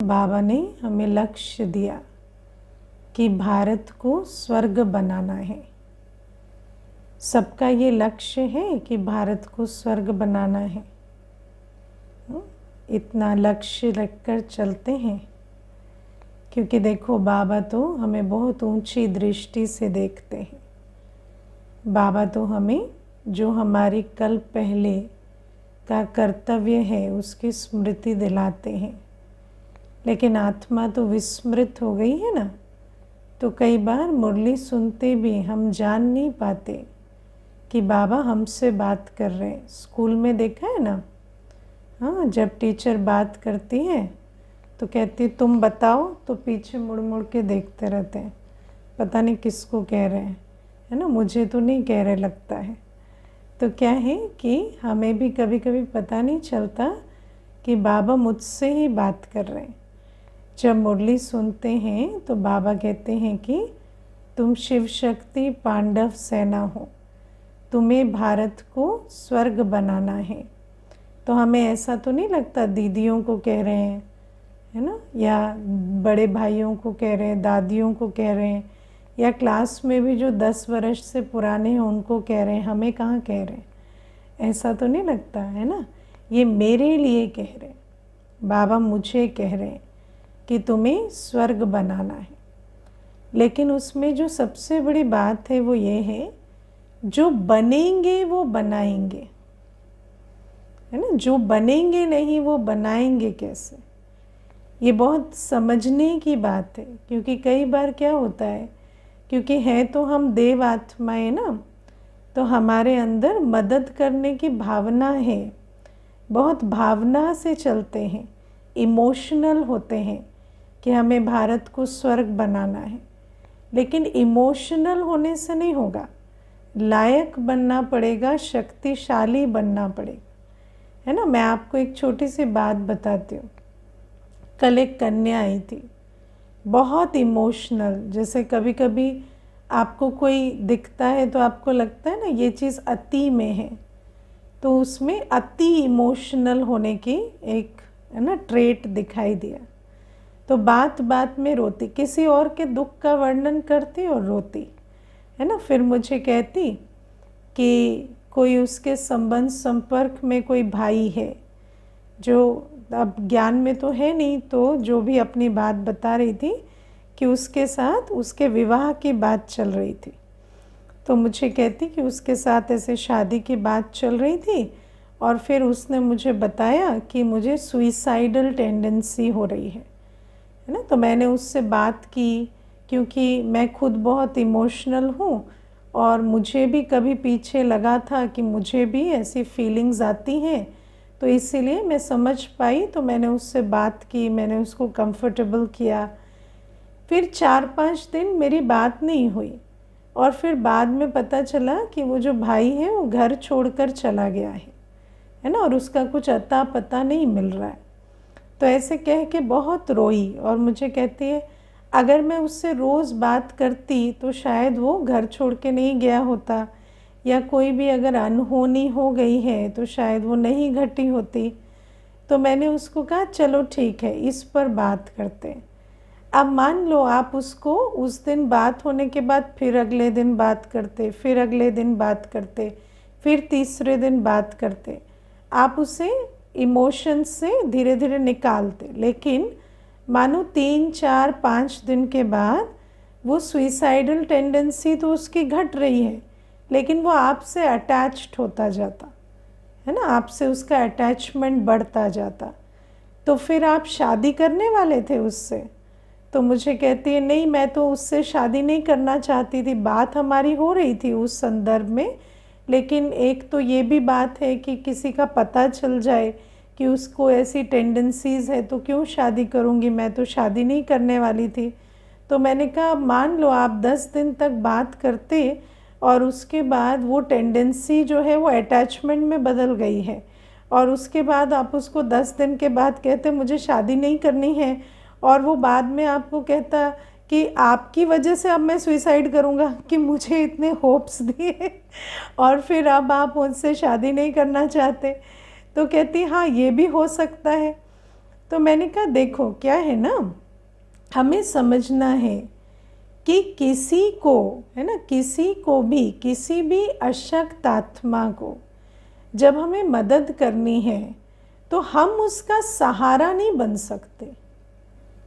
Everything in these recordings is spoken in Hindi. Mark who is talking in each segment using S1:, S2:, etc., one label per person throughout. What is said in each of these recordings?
S1: बाबा ने हमें लक्ष्य दिया कि भारत को स्वर्ग बनाना है। सबका ये लक्ष्य है कि भारत को स्वर्ग बनाना है। इतना लक्ष्य रखकर चलते हैं, क्योंकि देखो बाबा तो हमें बहुत ऊंची दृष्टि से देखते हैं। बाबा तो हमें जो हमारी कल पहले का कर्तव्य है उसकी स्मृति दिलाते हैं। लेकिन आत्मा तो विस्मृत हो गई है ना, तो कई बार मुरली सुनते भी हम जान नहीं पाते कि बाबा हमसे बात कर रहे हैं। स्कूल में देखा है ना, हाँ, जब टीचर बात करती है तो कहती है तुम बताओ, तो पीछे मुड़ मुड़ के देखते रहते हैं, पता नहीं किसको कह रहे हैं, है ना, मुझे तो नहीं कह रहे लगता है। तो क्या है कि हमें भी कभी कभी पता नहीं चलता कि बाबा मुझसे ही बात कर रहे हैं। जब मुरली सुनते हैं तो बाबा कहते हैं कि तुम शिव शक्ति पांडव सेना हो, तुम्हें भारत को स्वर्ग बनाना है। तो हमें ऐसा तो नहीं लगता दीदियों को कह रहे हैं, है ना, या बड़े भाइयों को कह रहे हैं, दादियों को कह रहे हैं, या क्लास में भी जो 10 वर्ष से पुराने हैं उनको कह रहे हैं। हमें कहाँ कह रहे हैं, ऐसा तो नहीं लगता है ना। ये मेरे लिए कह रहे हैं, बाबा मुझे कह रहे हैं कि तुम्हें स्वर्ग बनाना है। लेकिन उसमें जो सबसे बड़ी बात है वो ये है, जो बनेंगे वो बनाएंगे, है ना। जो बनेंगे नहीं वो बनाएंगे कैसे, ये बहुत समझने की बात है। क्योंकि कई बार क्या होता है, क्योंकि हैं तो हम देव आत्माएं ना, तो हमारे अंदर मदद करने की भावना है, बहुत भावना से चलते हैं, इमोशनल होते हैं कि हमें भारत को स्वर्ग बनाना है। लेकिन इमोशनल होने से नहीं होगा, लायक बनना पड़ेगा, शक्तिशाली बनना पड़ेगा, है ना। मैं आपको एक छोटी सी बात बताती हूँ। कल एक कन्या आई थी, बहुत इमोशनल। जैसे कभी कभी आपको कोई दिखता है तो आपको लगता है ना ये चीज़ अति में है, तो उसमें अति इमोशनल होने की एक, है ना, ट्रेट दिखाई दिया। तो बात बात में रोती, किसी और के दुख का वर्णन करती और रोती, है ना। फिर मुझे कहती कि कोई उसके संबंध संपर्क में कोई भाई है, जो अब ज्ञान में तो है नहीं, तो जो भी अपनी बात बता रही थी कि उसके साथ उसके विवाह की बात चल रही थी। तो मुझे कहती कि उसके साथ ऐसे शादी की बात चल रही थी, और फिर उसने मुझे बताया कि मुझे सुइसाइडल टेंडेंसी हो रही है ना। तो मैंने उससे बात की, क्योंकि मैं खुद बहुत इमोशनल हूँ और मुझे भी कभी पीछे लगा था कि मुझे भी ऐसी फीलिंग्स आती हैं, तो इसीलिए मैं समझ पाई। तो मैंने उससे बात की, मैंने उसको कंफर्टेबल किया। फिर 4-5 दिन मेरी बात नहीं हुई, और फिर बाद में पता चला कि वो जो भाई है वो घर छोड़कर चला गया है ना, और उसका कुछ अता पता नहीं मिल रहा है। तो ऐसे कह के बहुत रोई, और मुझे कहती है अगर मैं उससे रोज़ बात करती तो शायद वो घर छोड़ के नहीं गया होता, या कोई भी अगर अनहोनी हो गई है तो शायद वो नहीं घटी होती। तो मैंने उसको कहा चलो ठीक है, इस पर बात करते हैं। अब मान लो आप उसको उस दिन बात होने के बाद फिर अगले दिन बात करते, फिर अगले दिन बात करते, फिर तीसरे दिन बात करते, आप उसे इमोशन से धीरे धीरे निकालते। लेकिन मानो 3-4-5 दिन के बाद वो सुइसाइडल टेंडेंसी तो उसकी घट रही है, लेकिन वो आपसे अटैच्ड होता जाता है ना, आपसे उसका अटैचमेंट बढ़ता जाता। तो फिर आप शादी करने वाले थे उससे। तो मुझे कहती है नहीं, मैं तो उससे शादी नहीं करना चाहती थी, बात हमारी हो रही थी उस संदर्भ में, लेकिन एक तो ये भी बात है कि किसी का पता चल जाए कि उसको ऐसी टेंडेंसीज़ है तो क्यों शादी करूँगी, मैं तो शादी नहीं करने वाली थी। तो मैंने कहा मान लो आप 10 दिन तक बात करते और उसके बाद वो टेंडेंसी जो है वो अटैचमेंट में बदल गई है, और उसके बाद आप उसको 10 दिन के बाद कहते मुझे शादी नहीं करनी है, और वो बाद में आपको कहता कि आपकी वजह से अब मैं सुइसाइड करूँगा कि मुझे इतने होप्स दिए और फिर अब आप मुझसे शादी नहीं करना चाहते। तो कहती हाँ ये भी हो सकता है। तो मैंने कहा देखो क्या है ना, हमें समझना है कि किसी को, है ना, किसी को भी, किसी भी अशक्त आत्मा को जब हमें मदद करनी है तो हम उसका सहारा नहीं बन सकते,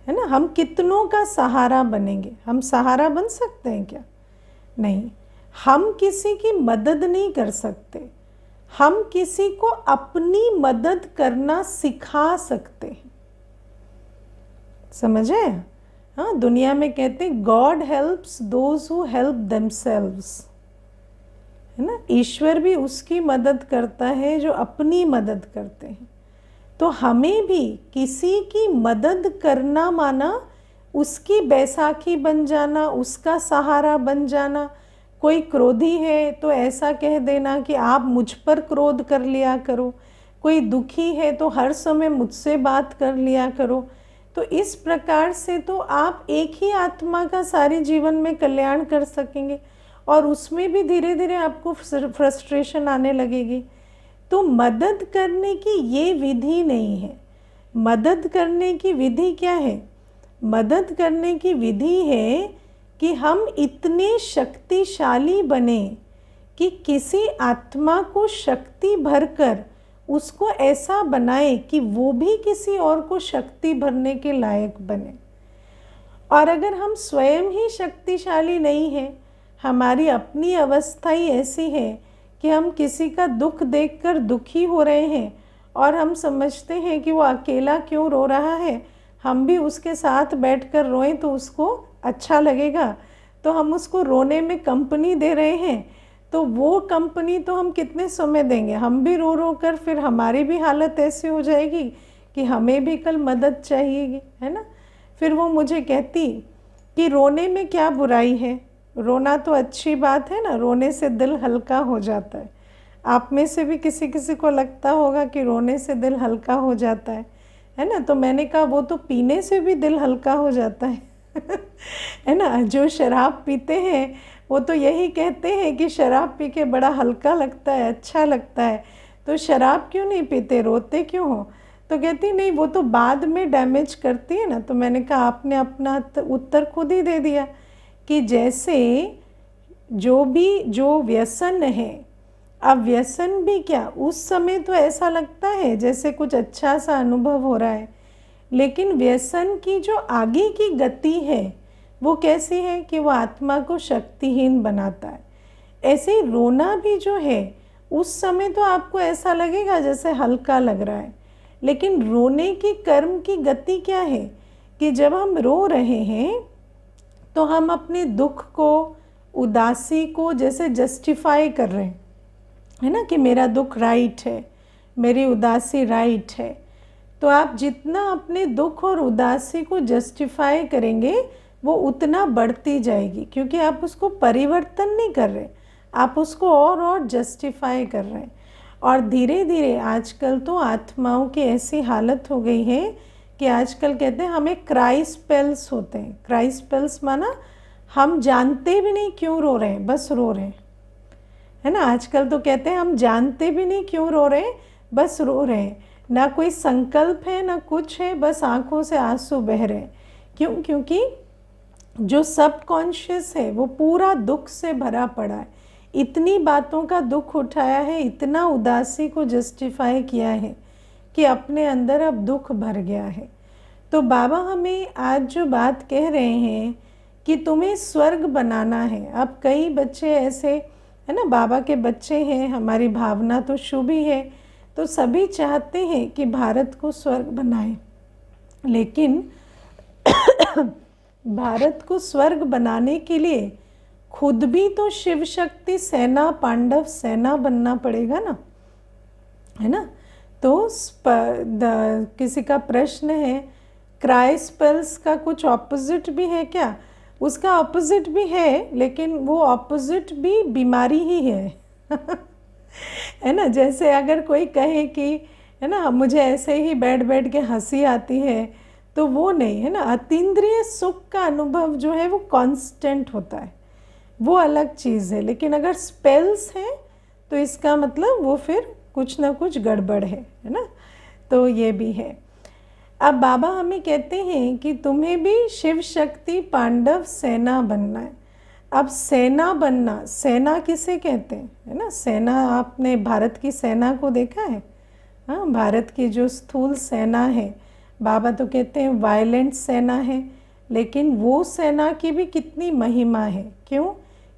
S1: है ना। हम कितनों का सहारा बनेंगे? हम सहारा बन सकते हैं क्या? नहीं। हम किसी की मदद नहीं कर सकते, हम किसी को अपनी मदद करना सिखा सकते हैं। समझे? हाँ, दुनिया में कहते हैं God helps those who help themselves, है ना। ईश्वर भी उसकी मदद करता है जो अपनी मदद करते हैं। तो हमें भी किसी की मदद करना माना उसकी बैसाखी बन जाना, उसका सहारा बन जाना। कोई क्रोधी है तो ऐसा कह देना कि आप मुझ पर क्रोध कर लिया करो, कोई दुखी है तो हर समय मुझसे बात कर लिया करो। तो इस प्रकार से तो आप एक ही आत्मा का सारे जीवन में कल्याण कर सकेंगे और उसमें भी धीरे धीरे आपको फ्रस्ट्रेशन आने लगेगी। तो मदद करने की ये विधि नहीं है। मदद करने की विधि क्या है? मदद करने की विधि है कि हम इतने शक्तिशाली बने कि किसी आत्मा को शक्ति भरकर उसको ऐसा बनाए कि वो भी किसी और को शक्ति भरने के लायक बने। और अगर हम स्वयं ही शक्तिशाली नहीं हैं, हमारी अपनी अवस्था ही ऐसी है कि हम किसी का दुख देखकर दुखी हो रहे हैं और हम समझते हैं कि वो अकेला क्यों रो रहा है, हम भी उसके साथ बैठकर रोएं तो उसको अच्छा लगेगा, तो हम उसको रोने में कंपनी दे रहे हैं। तो वो कंपनी तो हम कितने समय देंगे? हम भी रो रो कर फिर हमारी भी हालत ऐसी हो जाएगी कि हमें भी कल मदद चाहिएगी, है ना। फिर वो मुझे कहती कि रोने में क्या बुराई है, रोना तो अच्छी बात है ना, रोने से दिल हल्का हो जाता है। आप में से भी किसी किसी को लगता होगा कि रोने से दिल हल्का हो जाता है ना। तो मैंने कहा वो तो पीने से भी दिल हल्का हो जाता है है ना। जो शराब पीते हैं वो तो यही कहते हैं कि शराब पी के बड़ा हल्का लगता है, अच्छा लगता है, तो शराब क्यों नहीं पीते, रोते क्यों हो? तो कहती नहीं, वो तो बाद में डैमेज करती है ना। तो मैंने कहा आपने अपना उत्तर खुद ही दे दिया कि जैसे जो व्यसन है, अब व्यसन भी क्या, उस समय तो ऐसा लगता है जैसे कुछ अच्छा सा अनुभव हो रहा है, लेकिन व्यसन की जो आगे की गति है वो कैसी है कि वो आत्मा को शक्तिहीन बनाता है। ऐसे ही रोना भी जो है उस समय तो आपको ऐसा लगेगा जैसे हल्का लग रहा है, लेकिन रोने की कर्म की गति क्या है कि जब हम रो रहे हैं तो हम अपने दुख को, उदासी को जैसे जस्टिफाई कर रहे हैं, है ना, कि मेरा दुख राइट है, मेरी उदासी राइट है। तो आप जितना अपने दुख और उदासी को जस्टिफाई करेंगे वो उतना बढ़ती जाएगी, क्योंकि आप उसको परिवर्तन नहीं कर रहे, आप उसको और जस्टिफाई कर रहे हैं। और धीरे धीरे आजकल तो आत्माओं की ऐसी हालत हो गई है कि आजकल कहते हैं हमें क्राई स्पेल्स होते हैं। क्राई स्पेल्स माना हम जानते भी नहीं क्यों रो रहे हैं, बस रो रहे हैं, है ना। आजकल तो कहते हैं हम जानते भी नहीं क्यों रो रहे हैं, बस रो रहे हैं, ना कोई संकल्प है ना कुछ है, बस आंखों से आंसू बह रहे हैं। क्यों? क्योंकि जो सबकॉन्शियस है वो पूरा दुख से भरा पड़ा है, इतनी बातों का दुख उठाया है, इतना उदासी को जस्टिफाई किया है कि अपने अंदर अब दुख भर गया है। तो बाबा हमें आज जो बात कह रहे हैं कि तुम्हें स्वर्ग बनाना है। अब कई बच्चे ऐसे, है ना, बाबा के बच्चे हैं, हमारी भावना तो शुभ ही है, तो सभी चाहते हैं कि भारत को स्वर्ग बनाए, लेकिन भारत को स्वर्ग बनाने के लिए खुद भी तो शिव शक्ति सेना, पांडव सेना बनना पड़ेगा ना, है ना। तो किसी का प्रश्न है क्राई स्पेल्स का कुछ ऑपोजिट भी है क्या? उसका ऑपोजिट भी है, लेकिन वो ऑपोजिट भी बीमारी ही है है ना। जैसे अगर कोई कहे कि, है ना, मुझे ऐसे ही बैठ बैठ के हंसी आती है, तो वो नहीं, है ना। अतीन्द्रिय सुख का अनुभव जो है वो कांस्टेंट होता है, वो अलग चीज़ है। लेकिन अगर स्पेल्स हैं तो इसका मतलब वो फिर कुछ ना कुछ गड़बड़ है ना। तो ये भी है। अब बाबा हमें कहते हैं कि तुम्हें भी शिव शक्ति पांडव सेना बनना है। अब सेना बनना, सेना किसे कहते हैं, है ना? सेना, आपने भारत की सेना को देखा है? हाँ, भारत की जो स्थूल सेना है, बाबा तो कहते हैं वायलेंट सेना है, लेकिन वो सेना की भी कितनी महिमा है। क्यों?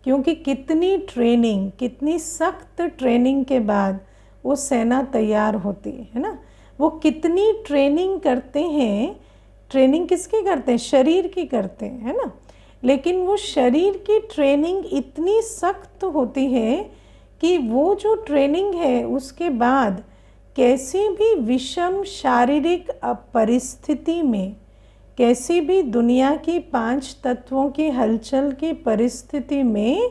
S1: क्योंकि कितनी ट्रेनिंग, कितनी सख्त ट्रेनिंग के बाद वो सेना तैयार होती है ना? वो कितनी ट्रेनिंग करते हैं। ट्रेनिंग किसकी करते हैं? शरीर की करते हैं, है ना? लेकिन वो शरीर की ट्रेनिंग इतनी सख्त होती है कि वो जो ट्रेनिंग है उसके बाद कैसी भी विषम शारीरिक परिस्थिति में, कैसी भी दुनिया की 5 तत्वों की हलचल की परिस्थिति में,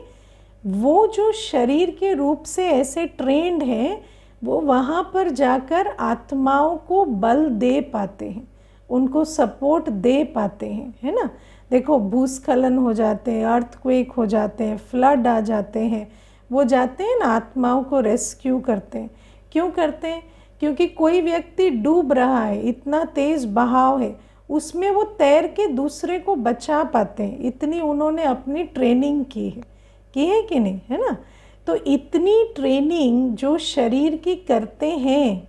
S1: वो जो शरीर के रूप से ऐसे ट्रेंड हैं, वो वहाँ पर जाकर आत्माओं को बल दे पाते हैं, उनको सपोर्ट दे पाते हैं, है ना? देखो, भूस्खलन हो जाते हैं, अर्थक्वेक हो जाते हैं, फ्लड आ जाते हैं, वो जाते हैं ना, आत्माओं को रेस्क्यू करते हैं। क्यों करते हैं? क्योंकि कोई व्यक्ति डूब रहा है, इतना तेज़ बहाव है, उसमें वो तैर के दूसरे को बचा पाते हैं। इतनी उन्होंने अपनी ट्रेनिंग की है कि नहीं, है ना? तो इतनी ट्रेनिंग जो शरीर की करते हैं।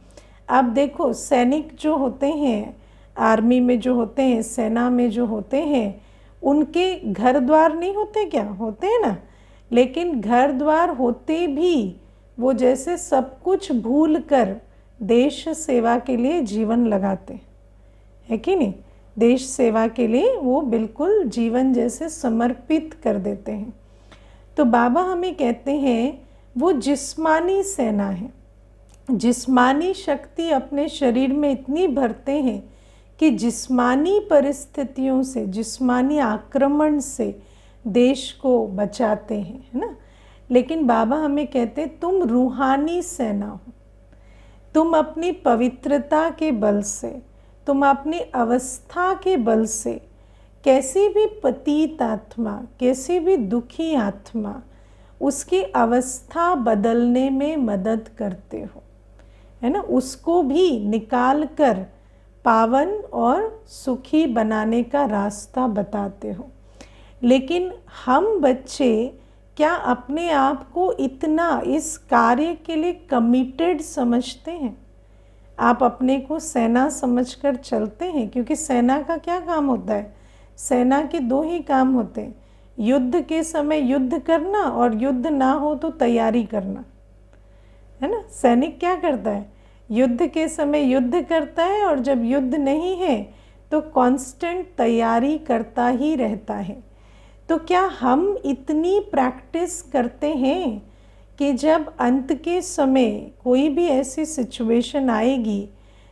S1: अब देखो, सैनिक जो होते हैं, आर्मी में जो होते हैं, सेना में जो होते हैं, उनके घर द्वार नहीं होते क्या? होते हैं ना। लेकिन घर द्वार होते भी वो जैसे सब कुछ भूल कर देश सेवा के लिए जीवन लगाते है कि नहीं? देश सेवा के लिए वो बिल्कुल जीवन जैसे समर्पित कर देते हैं। तो बाबा हमें कहते हैं वो जिस्मानी सेना है। जिस्मानी शक्ति अपने शरीर में इतनी भरते हैं कि जिस्मानी परिस्थितियों से, जिस्मानी आक्रमण से देश को बचाते हैं, है ना? लेकिन बाबा हमें कहते हैं तुम रूहानी सेना हो। तुम अपनी पवित्रता के बल से, तुम अपनी अवस्था के बल से कैसी भी पतित आत्मा, कैसी भी दुखी आत्मा, उसकी अवस्था बदलने में मदद करते हो, है ना? उसको भी निकाल कर पावन और सुखी बनाने का रास्ता बताते हो। लेकिन हम बच्चे क्या अपने आप को इतना इस कार्य के लिए कमिटेड समझते हैं? आप अपने को सेना समझकर चलते हैं? क्योंकि सेना का क्या काम होता है? सेना के 2 ही काम होते हैं, युद्ध के समय युद्ध करना और युद्ध ना हो तो तैयारी करना, है ना? सैनिक क्या करता है? युद्ध के समय युद्ध करता है, और जब युद्ध नहीं है तो कांस्टेंट तैयारी करता ही रहता है। तो क्या हम इतनी प्रैक्टिस करते हैं कि जब अंत के समय कोई भी ऐसी सिचुएशन आएगी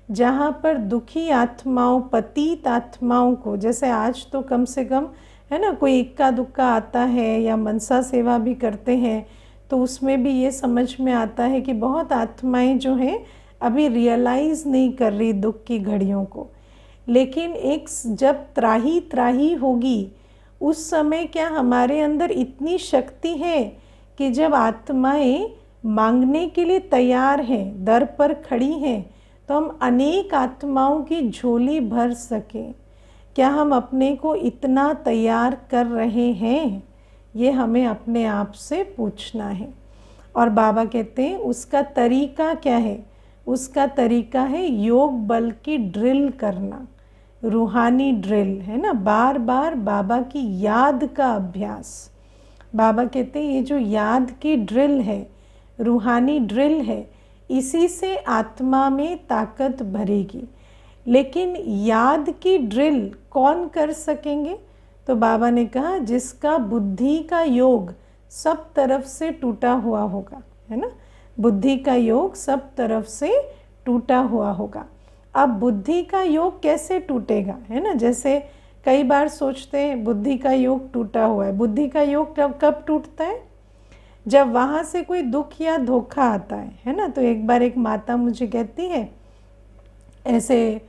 S1: जहाँ पर दुखी आत्माओं, पतित आत्माओं को, जैसे आज तो कम से कम, है ना, कोई इक्का दुक्का आता है या मनसा सेवा भी करते हैं, तो उसमें भी ये समझ में आता है कि बहुत आत्माएं जो हैं अभी रियलाइज़ नहीं कर रही दुख की घड़ियों को। लेकिन एक जब त्राही त्राही होगी, उस समय क्या हमारे अंदर इतनी शक्ति है कि जब आत्माएं मांगने के लिए तैयार हैं, दर पर खड़ी हैं, तो हम अनेक आत्माओं की झोली भर सकें? क्या हम अपने को इतना तैयार कर रहे हैं? ये हमें अपने आप से पूछना है। और बाबा कहते हैं उसका तरीका क्या है? उसका तरीका है योग बल की ड्रिल करना, रूहानी ड्रिल, है ना? बार बार बाबा की याद का अभ्यास। बाबा कहते हैं ये जो याद की ड्रिल है, रूहानी ड्रिल है, इसी से आत्मा में ताकत भरेगी। लेकिन याद की ड्रिल कौन कर सकेंगे? तो बाबा ने कहा जिसका बुद्धि का योग सब तरफ से टूटा हुआ होगा, है ना? बुद्धि का योग सब तरफ से टूटा हुआ होगा। अब बुद्धि का योग कैसे टूटेगा, है ना? जैसे कई बार सोचते हैं बुद्धि का योग टूटा हुआ है। बुद्धि का योग कब टूटता है? जब वहाँ से कोई दुख या धोखा आता है ना? तो एक बार एक माता मुझे कहती है, ऐसे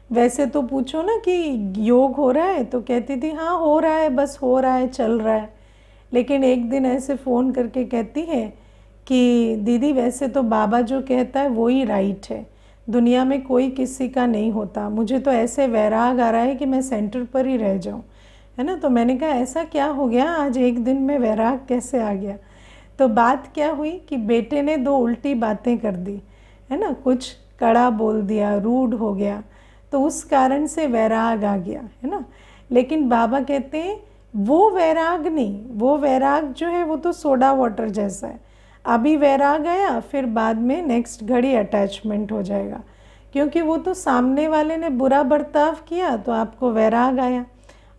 S1: वैसे तो पूछो ना कि योग हो रहा है, तो कहती थी हाँ हो रहा है, बस हो रहा है, चल रहा है। लेकिन एक दिन ऐसे फ़ोन करके कहती है कि दीदी वैसे तो बाबा जो कहता है वो ही राइट है, दुनिया में कोई किसी का नहीं होता, मुझे तो ऐसे वैराग आ रहा है कि मैं सेंटर पर ही रह जाऊं, है ना। तो मैंने कहा ऐसा क्या हो गया, आज एक दिन में वैराग कैसे आ गया। तो बात क्या हुई कि बेटे ने 2 उल्टी बातें कर दी, है ना, कुछ कड़ा बोल दिया, रूड हो गया, तो उस कारण से वैराग आ गया, है ना। लेकिन बाबा कहते हैं वो वैराग नहीं, वो वैराग जो है वो तो सोडा वाटर जैसा है। अभी वैराग आया, फिर बाद में नेक्स्ट घड़ी अटैचमेंट हो जाएगा, क्योंकि वो तो सामने वाले ने बुरा बर्ताव किया तो आपको वैराग आया,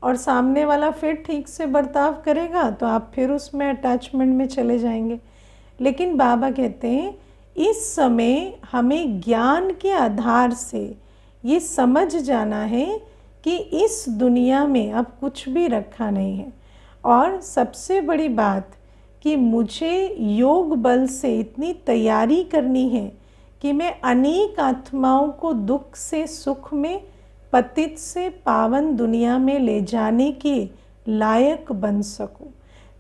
S1: और सामने वाला फिर ठीक से बर्ताव करेगा तो आप फिर उसमें अटैचमेंट में चले जाएंगे। लेकिन बाबा कहते हैं इस समय हमें ज्ञान के आधार से ये समझ जाना है कि इस दुनिया में अब कुछ भी रखा नहीं है, और सबसे बड़ी बात कि मुझे योग बल से इतनी तैयारी करनी है कि मैं अनेक आत्माओं को दुख से सुख में, पतित से पावन दुनिया में ले जाने के लायक बन सकूं।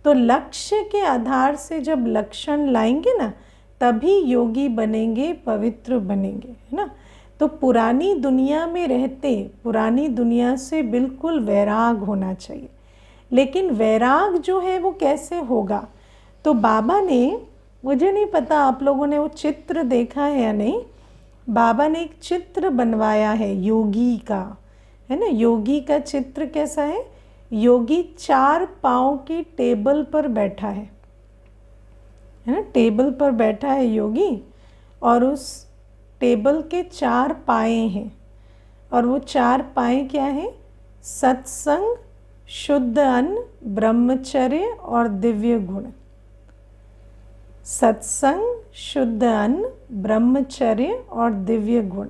S1: तो लक्ष्य के आधार से जब लक्षण लाएंगे ना, तभी योगी बनेंगे, पवित्र बनेंगे, है ना। तो पुरानी दुनिया में रहते पुरानी दुनिया से बिल्कुल वैराग होना चाहिए। लेकिन वैराग जो है वो कैसे होगा, तो बाबा ने, मुझे नहीं पता आप लोगों ने वो चित्र देखा है या नहीं, बाबा ने एक चित्र बनवाया है योगी का, है ना। योगी का चित्र कैसा है, योगी 4 पाँव की टेबल पर बैठा है ना, टेबल पर बैठा है योगी, और उस टेबल के 4 पाए हैं, और वो 4 पाए क्या है, सत्संग, शुद्ध अन्न, ब्रह्मचर्य और दिव्य गुण। सत्संग, शुद्ध अन्न, ब्रह्मचर्य और दिव्य गुण।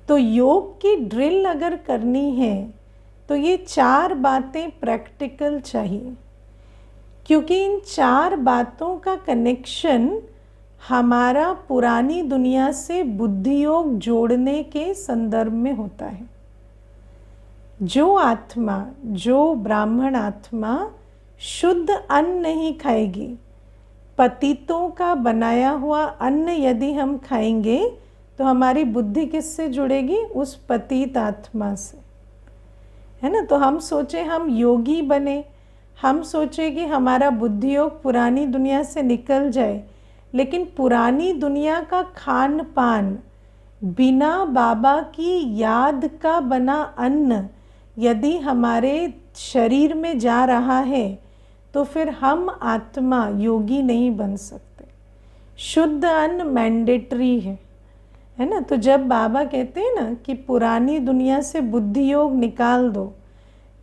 S1: तो योग की ड्रिल अगर करनी है तो ये 4 बातें प्रैक्टिकल चाहिए, क्योंकि इन 4 बातों का कनेक्शन हमारा पुरानी दुनिया से बुद्धि योग जोड़ने के संदर्भ में होता है। जो आत्मा, जो ब्राह्मण आत्मा शुद्ध अन्न नहीं खाएगी, पतितों का बनाया हुआ अन्न यदि हम खाएंगे तो हमारी बुद्धि किससे जुड़ेगी, उस पतित आत्मा से, है ना। तो हम सोचे हम योगी बने, हम सोचे कि हमारा बुद्धि योग पुरानी दुनिया से निकल जाए, लेकिन पुरानी दुनिया का खान पान, बिना बाबा की याद का बना अन्न यदि हमारे शरीर में जा रहा है तो फिर हम आत्मा योगी नहीं बन सकते। शुद्ध अन्न मैंडेटरी है ना। तो जब बाबा कहते हैं ना कि पुरानी दुनिया से बुद्धि योग निकाल दो,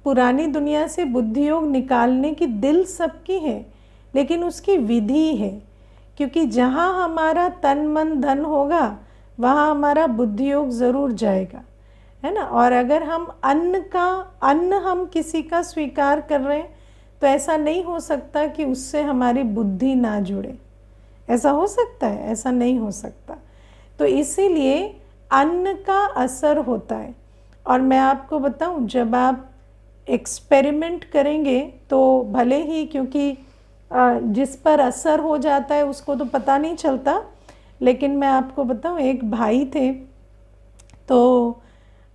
S1: पुरानी दुनिया से बुद्धि योग निकालने की दिल सबकी है, लेकिन उसकी विधि है, क्योंकि जहाँ हमारा तन मन धन होगा वहाँ हमारा बुद्धि योग ज़रूर जाएगा, है ना। और अगर हम अन्न हम किसी का स्वीकार कर रहे हैं तो ऐसा नहीं हो सकता कि उससे हमारी बुद्धि ना जुड़े। ऐसा हो सकता है? ऐसा नहीं हो सकता। तो इसीलिए अन्न का असर होता है। और मैं आपको बताऊं, जब आप एक्सपेरिमेंट करेंगे तो भले ही, क्योंकि जिस पर असर हो जाता है उसको तो पता नहीं चलता, लेकिन मैं आपको बताऊं, एक भाई थे, तो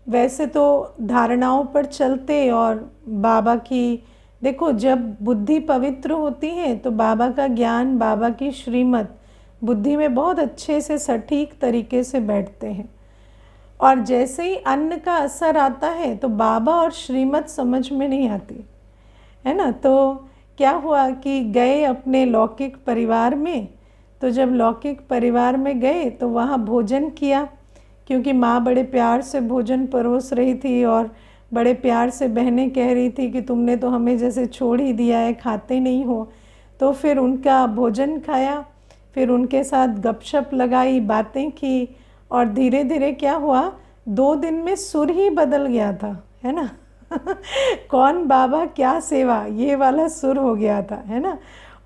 S1: वैसे तो धारणाओं पर चलते, और बाबा की, देखो जब बुद्धि पवित्र होती है तो बाबा का ज्ञान, बाबा की श्रीमत बुद्धि में बहुत अच्छे से सटीक तरीके से बैठते हैं। और जैसे ही अन्न का असर आता है तो बाबा और श्रीमत समझ में नहीं आती, है ना। तो क्या हुआ कि गए अपने लौकिक परिवार में, तो जब लौकिक परिवार में गए तो वहाँ भोजन किया, क्योंकि माँ बड़े प्यार से भोजन परोस रही थी और बड़े प्यार से बहनें कह रही थी कि तुमने तो हमें जैसे छोड़ ही दिया है, खाते नहीं हो। तो फिर उनका भोजन खाया, फिर उनके साथ गपशप लगाई, बातें की, और धीरे धीरे क्या हुआ, 2 दिन में सुर ही बदल गया था, है ना। कौन बाबा क्या सेवा, ये वाला सुर हो गया था, है ना।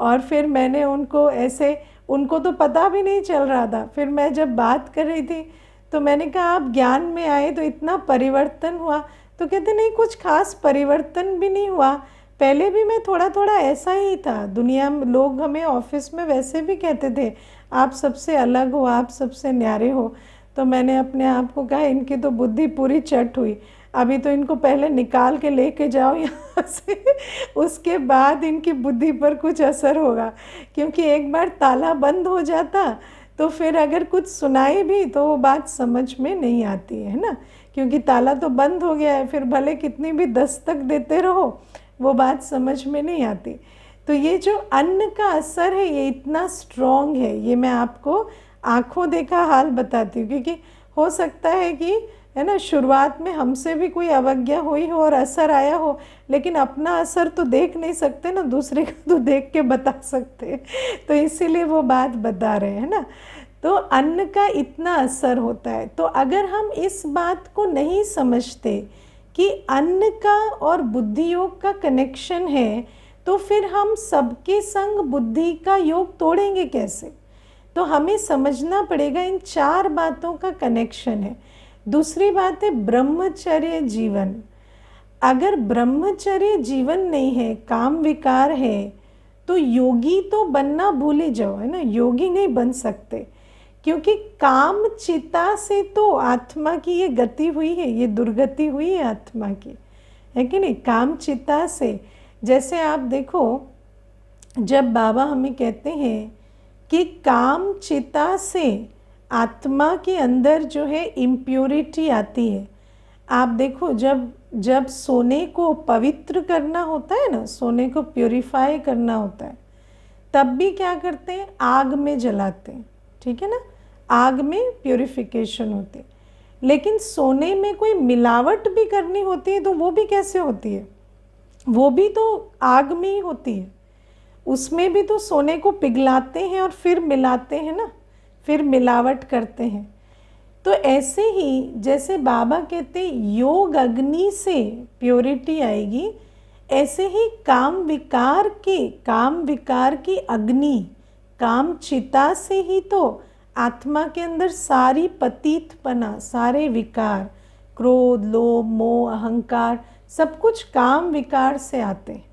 S1: और फिर मैंने उनको ऐसे, उनको तो पता भी नहीं चल रहा था, फिर मैं जब बात कर रही थी तो मैंने कहा आप ज्ञान में आए तो इतना परिवर्तन हुआ, तो कहते नहीं कुछ खास परिवर्तन भी नहीं हुआ, पहले भी मैं थोड़ा थोड़ा ऐसा ही था। दुनिया में लोग हमें ऑफिस में वैसे भी कहते थे आप सबसे अलग हो, आप सबसे न्यारे हो। तो मैंने अपने आप को कहा इनकी तो बुद्धि पूरी चट हुई, अभी तो इनको पहले निकाल के लेके जाओ यहाँ से, उसके बाद इनकी बुद्धि पर कुछ असर होगा। क्योंकि एक बार ताला बंद हो जाता तो फिर अगर कुछ सुनाए भी तो वो बात समझ में नहीं आती है ना, क्योंकि ताला तो बंद हो गया है, फिर भले कितनी भी दस्तक देते रहो वो बात समझ में नहीं आती। तो ये जो अन्न का असर है ये इतना स्ट्रॉन्ग है, ये मैं आपको आंखों देखा हाल बताती हूँ। क्योंकि हो सकता है कि है ना शुरुआत में हमसे भी कोई अवज्ञा हुई हो और असर आया हो, लेकिन अपना असर तो देख नहीं सकते ना, दूसरे का तो देख के बता सकते, तो इसीलिए वो बात बता रहे हैं ना। तो अन्न का इतना असर होता है। तो अगर हम इस बात को नहीं समझते कि अन्न का और बुद्धि योग का कनेक्शन है, तो फिर हम सबके संग बुद्धि का योग तोड़ेंगे कैसे। तो हमें समझना पड़ेगा इन 4 बातों का कनेक्शन है। दूसरी बात है ब्रह्मचर्य जीवन। अगर ब्रह्मचर्य जीवन नहीं है, काम विकार है, तो योगी तो बनना भूल ही जाओ, है ना, योगी नहीं बन सकते। क्योंकि काम चिता से तो आत्मा की ये गति हुई है, ये दुर्गति हुई है आत्मा की, है कि नहीं, काम चिता से। जैसे आप देखो जब बाबा हमें कहते हैं कि काम चिता से आत्मा के अंदर जो है इम्प्योरिटी आती है। आप देखो जब सोने को पवित्र करना होता है ना, सोने को प्योरीफाई करना होता है, तब भी क्या करते हैं, आग में जलाते हैं, ठीक है ना, आग में प्योरीफिकेशन होती है। लेकिन सोने में कोई मिलावट भी करनी होती है तो वो भी कैसे होती है, वो भी तो आग में ही होती है। उसमें भी तो सोने को पिघलाते हैं और फिर मिलाते हैं ना, फिर मिलावट करते हैं। तो ऐसे ही जैसे बाबा कहते योग अग्नि से प्योरिटी आएगी, ऐसे ही काम विकार की अग्नि, काम चिता से ही तो आत्मा के अंदर सारी पतितपना, सारे विकार, क्रोध, लोभ, मोह, अहंकार, सब कुछ काम विकार से आते हैं,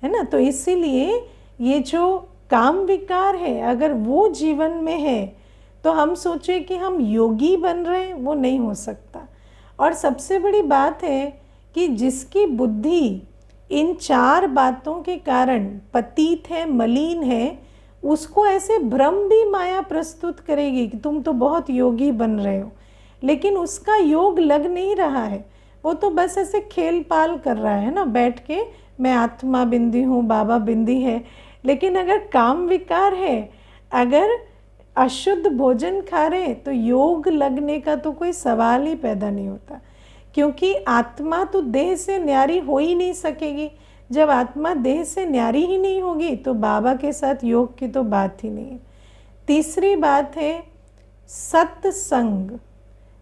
S1: है ना। तो इसीलिए ये जो काम विकार है अगर वो जीवन में है तो हम सोचे कि हम योगी बन रहे हैं, वो नहीं हो सकता। और सबसे बड़ी बात है कि जिसकी बुद्धि इन 4 बातों के कारण पतित है, मलिन है, उसको ऐसे भ्रम भी माया प्रस्तुत करेगी कि तुम तो बहुत योगी बन रहे हो, लेकिन उसका योग लग नहीं रहा है, वो तो बस ऐसे खेल पाल कर रहा है ना, बैठ के मैं आत्मा बिंदी हूँ, बाबा बिंदी है। लेकिन अगर काम विकार है, अगर अशुद्ध भोजन खा रहे तो योग लगने का तो कोई सवाल ही पैदा नहीं होता। क्योंकि आत्मा तो देह से न्यारी हो ही नहीं सकेगी। जब आत्मा देह से न्यारी ही नहीं होगी तो बाबा के साथ योग की तो बात ही नहीं है। तीसरी बात है सत्संग।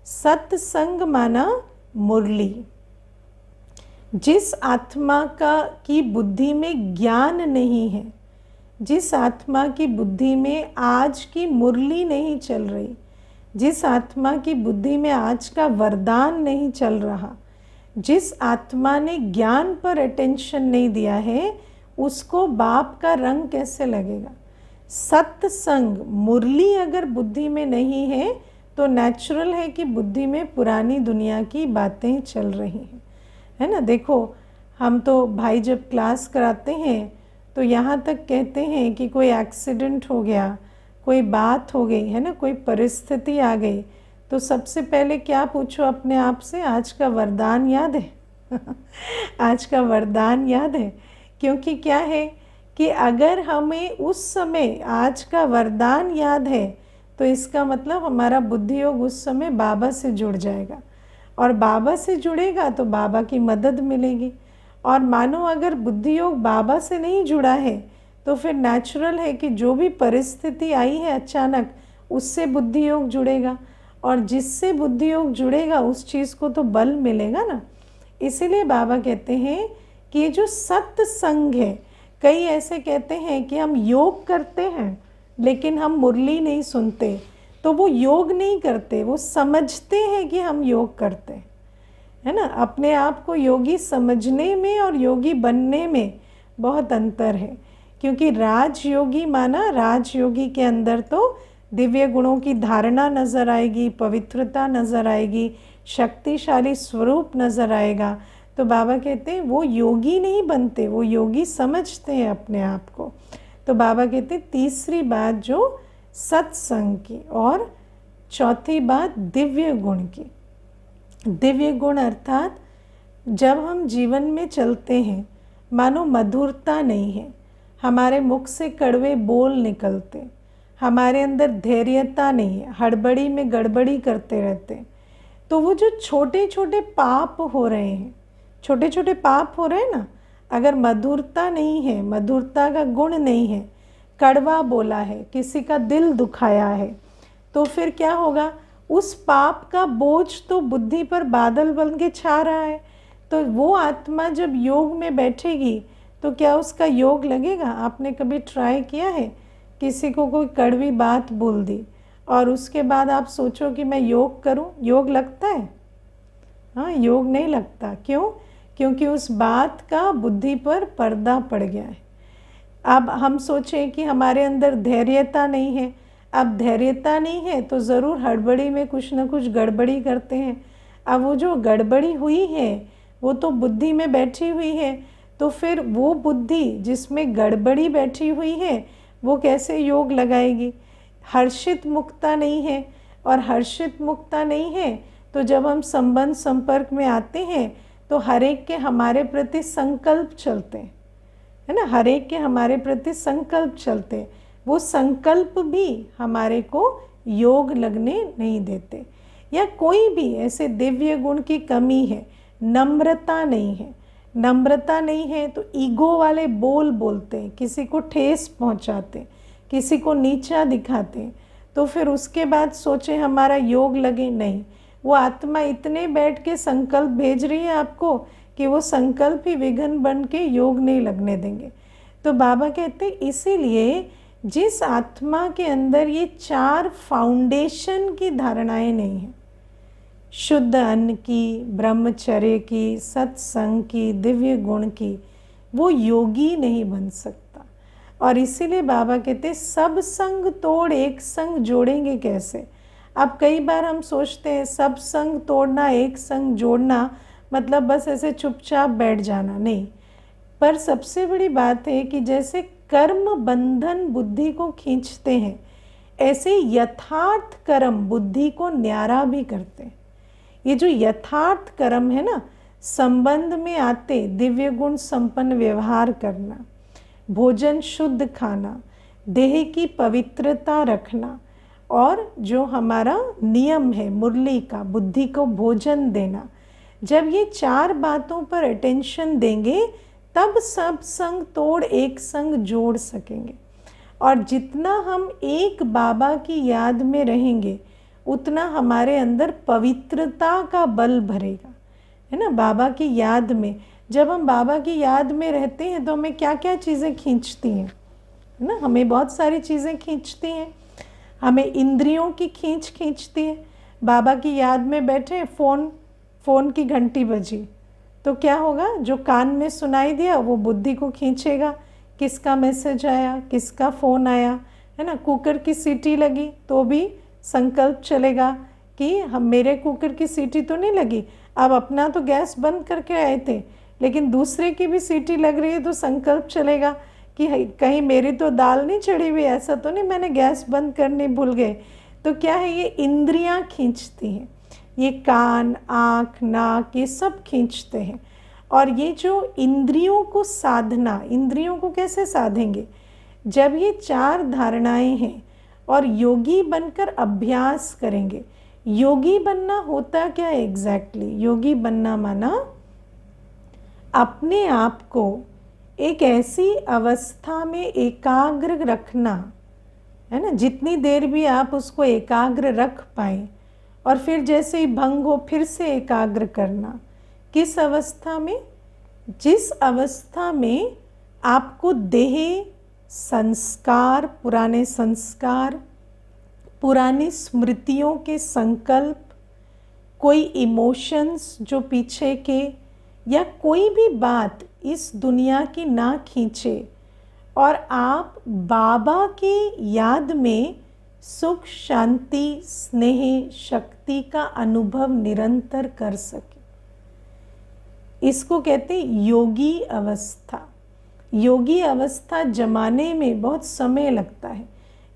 S1: सत्संग माना मुरली। जिस आत्मा की बुद्धि में ज्ञान नहीं है, जिस आत्मा की बुद्धि में आज की मुरली नहीं चल रही, जिस आत्मा की बुद्धि में आज का वरदान नहीं चल रहा, जिस आत्मा ने ज्ञान पर अटेंशन नहीं दिया है, उसको बाप का रंग कैसे लगेगा। सत्संग, मुरली अगर बुद्धि में नहीं है तो नेचुरल है कि बुद्धि में पुरानी दुनिया की बातें चल रही हैं, है ना। देखो हम तो भाई जब क्लास कराते हैं तो यहाँ तक कहते हैं कि कोई एक्सीडेंट हो गया, कोई बात हो गई, है ना, कोई परिस्थिति आ गई, तो सबसे पहले क्या पूछो अपने आप से, आज का वरदान याद है आज का वरदान याद है। क्योंकि क्या है कि अगर हमें उस समय आज का वरदान याद है तो इसका मतलब हमारा बुद्धि योग उस समय बाबा से जुड़ जाएगा, और बाबा से जुड़ेगा तो बाबा की मदद मिलेगी। और मानो अगर बुद्धि योग बाबा से नहीं जुड़ा है तो फिर नेचुरल है कि जो भी परिस्थिति आई है अचानक, उससे बुद्धि योग जुड़ेगा, और जिससे बुद्धि योग जुड़ेगा उस चीज़ को तो बल मिलेगा ना। इसीलिए बाबा कहते हैं कि ये जो सत्संग है, कई ऐसे कहते हैं कि हम योग करते हैं लेकिन हम मुरली नहीं सुनते, तो वो योग नहीं करते, वो समझते हैं कि हम योग करते हैं, है ना। अपने आप को योगी समझने में और योगी बनने में बहुत अंतर है। क्योंकि राजयोगी माना, राजयोगी के अंदर तो दिव्य गुणों की धारणा नज़र आएगी, पवित्रता नज़र आएगी, शक्तिशाली स्वरूप नज़र आएगा, तो बाबा कहते हैं वो योगी नहीं बनते, वो योगी समझते हैं अपने आप को। तो बाबा कहते हैं तीसरी बात जो सत्संग की, और चौथी बात दिव्य गुण की। दिव्य गुण अर्थात जब हम जीवन में चलते हैं, मानो मधुरता नहीं है, हमारे मुख से कड़वे बोल निकलते, हमारे अंदर धैर्यता नहीं है, हड़बड़ी में गड़बड़ी करते रहते, तो वो जो छोटे छोटे पाप हो रहे हैं, छोटे छोटे पाप हो रहे हैं ना, अगर मधुरता नहीं है, मधुरता का गुण नहीं है, कड़वा बोला है, किसी का दिल दुखाया है, तो फिर क्या होगा, उस पाप का बोझ तो बुद्धि पर बादल बन के छा रहा है। तो वो आत्मा जब योग में बैठेगी तो क्या उसका योग लगेगा? आपने कभी ट्राई किया है? किसी को कोई कड़वी बात बोल दी और उसके बाद आप सोचो कि मैं योग करूं, योग लगता है? हाँ, योग नहीं लगता। क्यों? क्योंकि उस बात का बुद्धि पर पर्दा पड़ गया है। अब हम सोचें कि हमारे अंदर धैर्यता नहीं है, अब धैर्यता नहीं है तो ज़रूर हड़बड़ी में कुछ ना कुछ गड़बड़ी करते हैं। अब वो जो गड़बड़ी हुई है वो तो बुद्धि में बैठी हुई है, तो फिर वो बुद्धि जिसमें गड़बड़ी बैठी हुई है वो कैसे योग लगाएगी? हर्षित मुक्ता नहीं है, और हर्षित मुक्ता नहीं है तो जब हम संबंध संपर्क में आते हैं तो हर एक के हमारे प्रति संकल्प चलते हैं, है ना, हर एक के हमारे प्रति संकल्प चलते हैं। वो संकल्प भी हमारे को योग लगने नहीं देते। या कोई भी ऐसे दिव्य गुण की कमी है, नम्रता नहीं है, नम्रता नहीं है तो ईगो वाले बोल बोलते हैं, किसी को ठेस पहुंचाते हैं, किसी को नीचा दिखाते हैं, तो फिर उसके बाद सोचें हमारा योग लगे, नहीं। वो आत्मा इतने बैठ के संकल्प भेज रही है आपको कि वो संकल्प ही विघ्न बन के योग नहीं लगने देंगे। तो बाबा कहते इसीलिए जिस आत्मा के अंदर ये 4 फाउंडेशन की धारणाएं नहीं हैं, शुद्ध अन्न की, ब्रह्मचर्य की, सत्संग की, दिव्य गुण की, वो योगी नहीं बन सकता। और इसीलिए बाबा कहते सब संग तोड़ एक संग जोड़ेंगे कैसे। अब कई बार हम सोचते हैं सब संग तोड़ना एक संग जोड़ना मतलब बस ऐसे चुपचाप बैठ जाना, नहीं। पर सबसे बड़ी बात है कि जैसे कर्म बंधन बुद्धि को खींचते हैं, ऐसे यथार्थ कर्म बुद्धि को न्यारा भी करते हैं। ये जो यथार्थ कर्म है ना, संबंध में आते दिव्य गुण संपन्न व्यवहार करना, भोजन शुद्ध खाना, देह की पवित्रता रखना, और जो हमारा नियम है मुरली का, बुद्धि को भोजन देना, जब ये 4 बातों पर अटेंशन देंगे तब सब संग तोड़ एक संग जोड़ सकेंगे। और जितना हम एक बाबा की याद में रहेंगे उतना हमारे अंदर पवित्रता का बल भरेगा, है ना। बाबा की याद में, जब हम बाबा की याद में रहते हैं तो हमें क्या क्या चीज़ें खींचती हैं, है ना। हमें बहुत सारी चीज़ें खींचती हैं, हमें इंद्रियों की खींचती है। बाबा की याद में बैठे, फ़ोन की घंटी बजी तो क्या होगा, जो कान में सुनाई दिया वो बुद्धि को खींचेगा, किसका मैसेज आया, किसका फ़ोन आया, है ना। कुकर की सीटी लगी तो भी संकल्प चलेगा कि हम, मेरे कुकर की सीटी तो नहीं लगी, अब अपना तो गैस बंद करके आए थे, लेकिन दूसरे की भी सीटी लग रही है तो संकल्प चलेगा कि कहीं मेरी तो दाल नहीं चढ़ी हुई, ऐसा तो नहीं मैंने गैस बंद करनी भूल गए। तो क्या है, ये इंद्रियां खींचती हैं, ये कान, आँख, नाक, ये सब खींचते हैं। और ये जो इंद्रियों को साधना, इंद्रियों को कैसे साधेंगे, जब ये 4 धारणाएं हैं और योगी बनकर अभ्यास करेंगे। योगी बनना होता क्या है एग्जैक्टली? योगी बनना माना अपने आप को एक ऐसी अवस्था में एकाग्र रखना, है ना। जितनी देर भी आप उसको एकाग्र रख पाएँ और फिर जैसे ही भंग हो फिर से एकाग्र करना। किस अवस्था में? जिस अवस्था में आपको देह, संस्कार, पुरानी स्मृतियों के संकल्प, कोई इमोशंस जो पीछे के, या कोई भी बात इस दुनिया की ना खींचे और आप बाबा की याद में सुख, शांति, स्नेह, शक्ति का अनुभव निरंतर कर सके। इसको कहते हैं योगी अवस्था। योगी अवस्था जमाने में बहुत समय लगता है,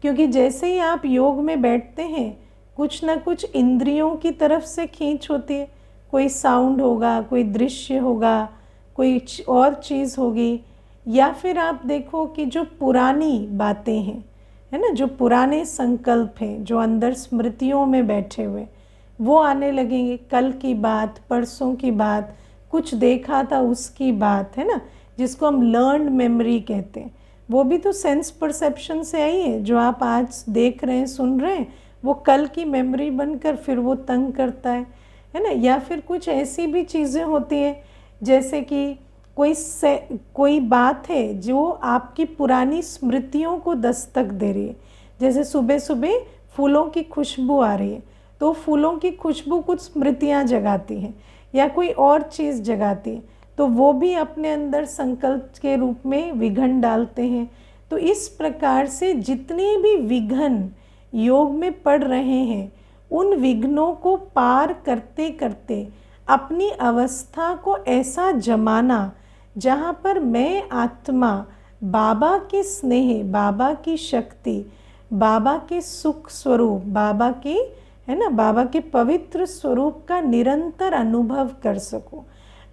S1: क्योंकि जैसे ही आप योग में बैठते हैं कुछ ना कुछ इंद्रियों की तरफ से खींच होती है। कोई साउंड होगा, कोई दृश्य होगा, कोई और चीज़ होगी, या फिर आप देखो कि जो पुरानी बातें हैं, है ना, जो पुराने संकल्प हैं जो अंदर स्मृतियों में बैठे हुए, वो आने लगेंगे। कल की बात, परसों की बात, कुछ देखा था उसकी बात, है ना, जिसको हम लर्न्ड मेमोरी कहते हैं। वो भी तो सेंस परसेप्शन से आई है। जो आप आज देख रहे हैं, सुन रहे हैं, वो कल की मेमोरी बनकर फिर वो तंग करता है ना। या फिर कुछ ऐसी भी चीज़ें होती हैं जैसे कि कोई बात है जो आपकी पुरानी स्मृतियों को दस्तक दे रही है। जैसे सुबह सुबह फूलों की खुशबू आ रही है, तो फूलों की खुशबू कुछ स्मृतियाँ जगाती हैं, या कोई और चीज़ जगाती है, तो वो भी अपने अंदर संकल्प के रूप में विघन डालते हैं। तो इस प्रकार से जितने भी विघन योग में पड़ रहे हैं, उन विघ्नों को पार करते करते अपनी अवस्था को ऐसा जमाना जहाँ पर मैं आत्मा बाबा के स्नेह, बाबा की शक्ति, बाबा के सुख स्वरूप, बाबा के, है ना, बाबा के पवित्र स्वरूप का निरंतर अनुभव कर सकूं।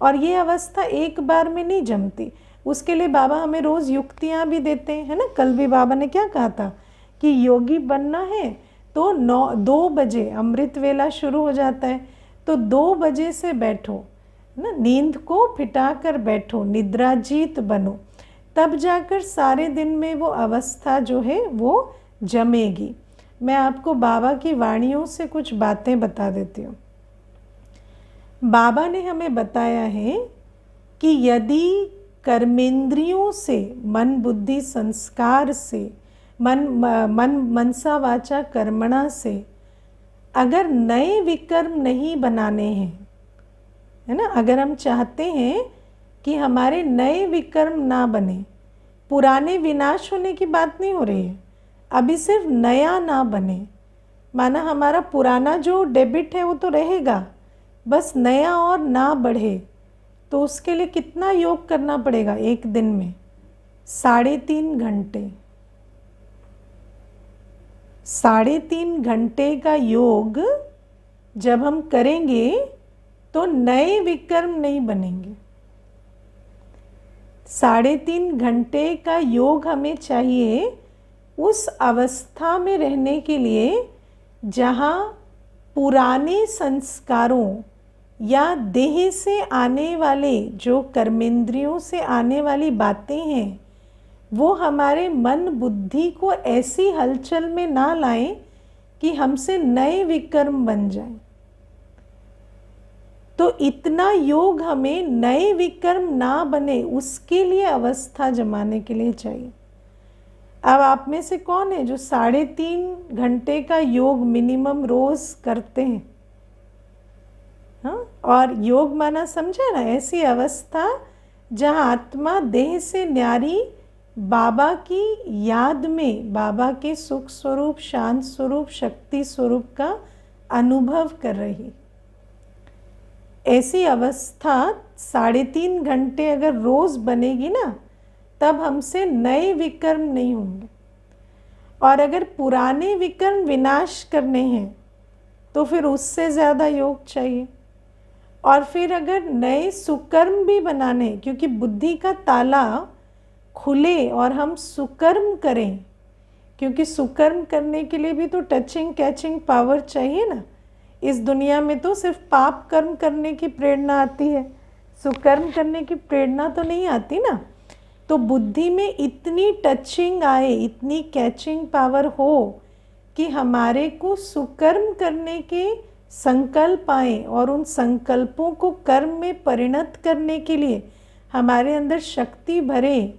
S1: और ये अवस्था एक बार में नहीं जमती। उसके लिए बाबा हमें रोज़ युक्तियाँ भी देते हैं, है ना। कल भी बाबा ने क्या कहा था कि योगी बनना है तो 2 बजे अमृत वेला शुरू हो जाता है, तो 2 बजे से बैठो ना, नींद को फिटा कर बैठो, निद्राजीत बनो, तब जाकर सारे दिन में वो अवस्था जो है वो जमेगी। मैं आपको बाबा की वाणियों से कुछ बातें बता देती हूँ। बाबा ने हमें बताया है कि यदि कर्मेंद्रियों से, मन बुद्धि संस्कार से, मनसा वाचा कर्मणा से अगर नए विकर्म नहीं बनाने हैं, है ना, अगर हम चाहते हैं कि हमारे नए विकर्म ना बने, पुराने विनाश होने की बात नहीं हो रही है, अभी सिर्फ नया ना बने, माना हमारा पुराना जो डेबिट है वो तो रहेगा, बस नया और ना बढ़े, तो उसके लिए कितना योग करना पड़ेगा एक दिन में? 3.5 घंटे। 3.5 घंटे का योग जब हम करेंगे तो नए विकर्म नहीं बनेंगे। 3.5 घंटे का योग हमें चाहिए उस अवस्था में रहने के लिए जहाँ पुराने संस्कारों या देह से आने वाले, जो कर्मेंद्रियों से आने वाली बातें हैं, वो हमारे मन बुद्धि को ऐसी हलचल में ना लाएं कि हमसे नए विकर्म बन जाएं। तो इतना योग हमें नए विकर्म ना बने उसके लिए अवस्था जमाने के लिए चाहिए। अब आप में से कौन है जो 3.5 घंटे का योग मिनिमम रोज करते हैं? हाँ, और योग माना समझा ना, ऐसी अवस्था जहाँ आत्मा देह से न्यारी बाबा की याद में, बाबा के सुख स्वरूप, शांत स्वरूप, शक्ति स्वरूप का अनुभव कर रही। ऐसी अवस्था 3.5 घंटे अगर रोज बनेगी ना, तब हमसे नए विकर्म नहीं होंगे। और अगर पुराने विकर्म विनाश करने हैं तो फिर उससे ज़्यादा योग चाहिए। और फिर अगर नए सुकर्म भी बनाने, क्योंकि बुद्धि का ताला खुले और हम सुकर्म करें, क्योंकि सुकर्म करने के लिए भी तो टचिंग कैचिंग पावर चाहिए ना। इस दुनिया में तो सिर्फ पाप कर्म करने की प्रेरणा आती है, सुकर्म करने की प्रेरणा तो नहीं आती ना। तो बुद्धि में इतनी टचिंग आए, इतनी कैचिंग पावर हो कि हमारे को सुकर्म करने के संकल्प आए और उन संकल्पों को कर्म में परिणत करने के लिए हमारे अंदर शक्ति भरे,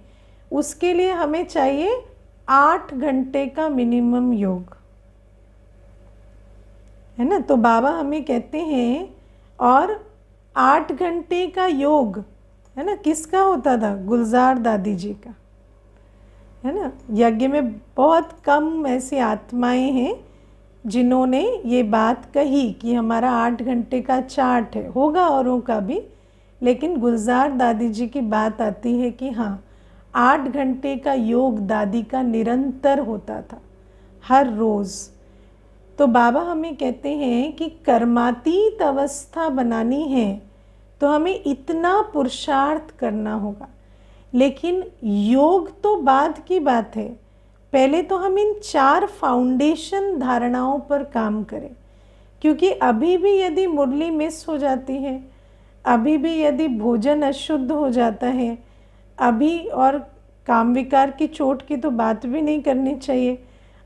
S1: उसके लिए हमें चाहिए 8 घंटे का मिनिमम योग, है ना। तो बाबा हमें कहते हैं, और 8 घंटे का योग, है ना, किसका होता था? गुलजार दादी जी का। है ना। यज्ञ में बहुत कम ऐसी आत्माएं हैं जिन्होंने ये बात कही कि हमारा 8 घंटे का चार्ट है, होगा औरों का भी, लेकिन गुलजार दादी जी की बात आती है कि हाँ 8 घंटे का योग दादी का निरंतर होता था हर रोज़। तो बाबा हमें कहते हैं कि कर्मातीत अवस्था बनानी है तो हमें इतना पुरुषार्थ करना होगा, लेकिन योग तो बाद की बात है। पहले तो हम इन 4 फाउंडेशन धारणाओं पर काम करें, क्योंकि अभी भी यदि मुरली मिस हो जाती है, अभी भी यदि भोजन अशुद्ध हो जाता है, अभी और काम विकार की चोट की तो बात भी नहीं करनी चाहिए,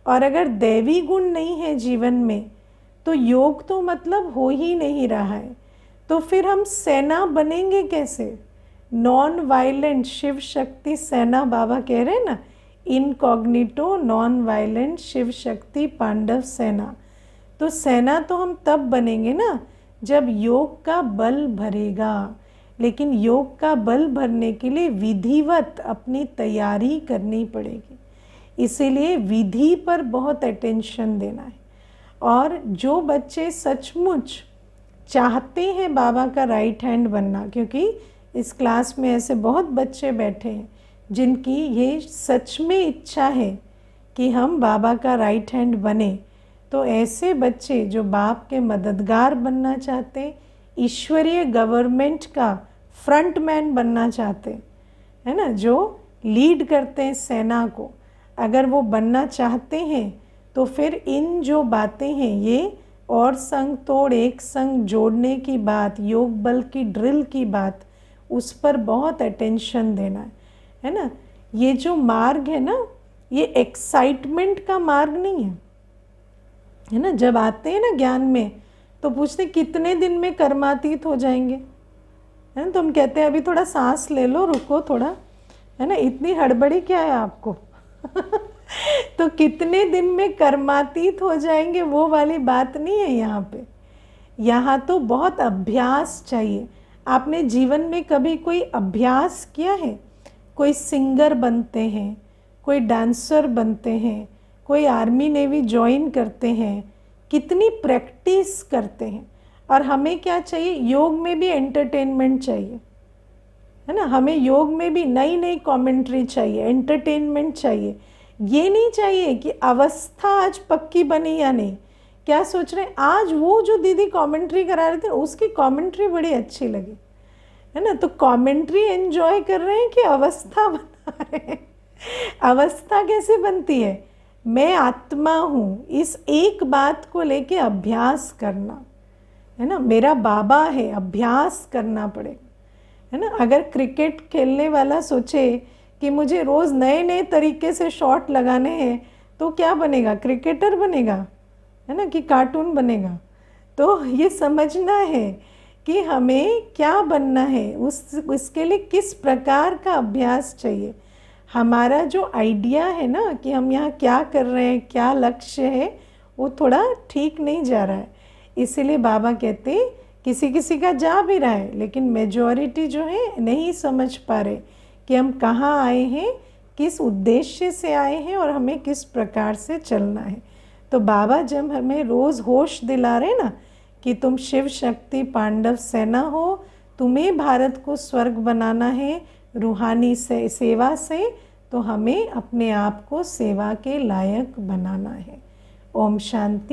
S1: और अगर दैवी गुण नहीं है जीवन में तो योग तो मतलब हो ही नहीं रहा है। तो फिर हम सेना बनेंगे कैसे? नॉन वायलेंट शिव शक्ति सेना बाबा कह रहे हैं ना, incognito non violent Shiv Shakti Pandav सेना। तो सेना तो हम तब बनेंगे ना जब योग का बल भरेगा, लेकिन योग का बल भरने के लिए विधिवत अपनी तैयारी करनी पड़ेगी। इसीलिए विधि पर बहुत अटेंशन देना है। और जो बच्चे सचमुच चाहते हैं बाबा का राइट हैंड बनना, क्योंकि इस क्लास में ऐसे बहुत बच्चे बैठे हैं जिनकी ये सच में इच्छा है कि हम बाबा का राइट हैंड बने, तो ऐसे बच्चे जो बाप के मददगार बनना चाहते, ईश्वरीय गवर्नमेंट का फ्रंटमैन बनना चाहते है ना, जो लीड करते हैं सेना को, अगर वो बनना चाहते हैं तो फिर इन जो बातें हैं ये और संग तोड़ एक संग जोड़ने की बात, योग बल की ड्रिल की बात, उस पर बहुत अटेंशन देना है ना। ये जो मार्ग है ना, ये एक्साइटमेंट का मार्ग नहीं है ना। जब आते हैं ना ज्ञान में तो पूछते कितने दिन में कर्मातीत हो जाएंगे, है ना। तो हम कहते हैं अभी थोड़ा सांस ले लो, रुको थोड़ा, है ना, इतनी हड़बड़ी क्या है आपको तो कितने दिन में कर्मातीत हो जाएंगे वो वाली बात नहीं है यहाँ पे। यहाँ तो बहुत अभ्यास चाहिए। आपने जीवन में कभी कोई अभ्यास किया है? कोई सिंगर बनते हैं, कोई डांसर बनते हैं, कोई आर्मी नेवी ज्वाइन करते हैं, कितनी प्रैक्टिस करते हैं। और हमें क्या चाहिए? योग में भी एंटरटेनमेंट चाहिए, है ना। हमें योग में भी नई नई कमेंट्री चाहिए, एंटरटेनमेंट चाहिए। ये नहीं चाहिए कि अवस्था आज पक्की बनी या नहीं। क्या सोच रहे हैं? आज वो जो दीदी कमेंट्री करा रहे थे उसकी कमेंट्री बड़ी अच्छी लगी, है ना। तो कमेंट्री एंजॉय कर रहे हैं कि अवस्था बना रहे हैं? अवस्था कैसे बनती है? मैं आत्मा हूँ, इस एक बात को लेके अभ्यास करना, है ना। मेरा बाबा है, अभ्यास करना पड़ेगा, है ना। अगर क्रिकेट खेलने वाला सोचे कि मुझे रोज़ नए नए तरीके से शॉट लगाने हैं तो क्या बनेगा? क्रिकेटर बनेगा, है ना, कि कार्टून बनेगा? तो ये समझना है कि हमें क्या बनना है, उसके लिए किस प्रकार का अभ्यास चाहिए। हमारा जो आइडिया है ना कि हम यहाँ क्या कर रहे हैं, क्या लक्ष्य है, वो थोड़ा ठीक नहीं जा रहा है। इसीलिए बाबा कहते किसी किसी का जा भी रहा है, लेकिन मेजॉरिटी जो है नहीं समझ पा रहे कि हम कहाँ आए हैं, किस उद्देश्य से आए हैं और हमें किस प्रकार से चलना है। तो बाबा जब हमें रोज़ होश दिला रहे ना कि तुम शिव शक्ति पांडव सेना हो, तुम्हें भारत को स्वर्ग बनाना है रूहानी से सेवा से, तो हमें अपने आप को सेवा के लायक बनाना है। ओम शांति।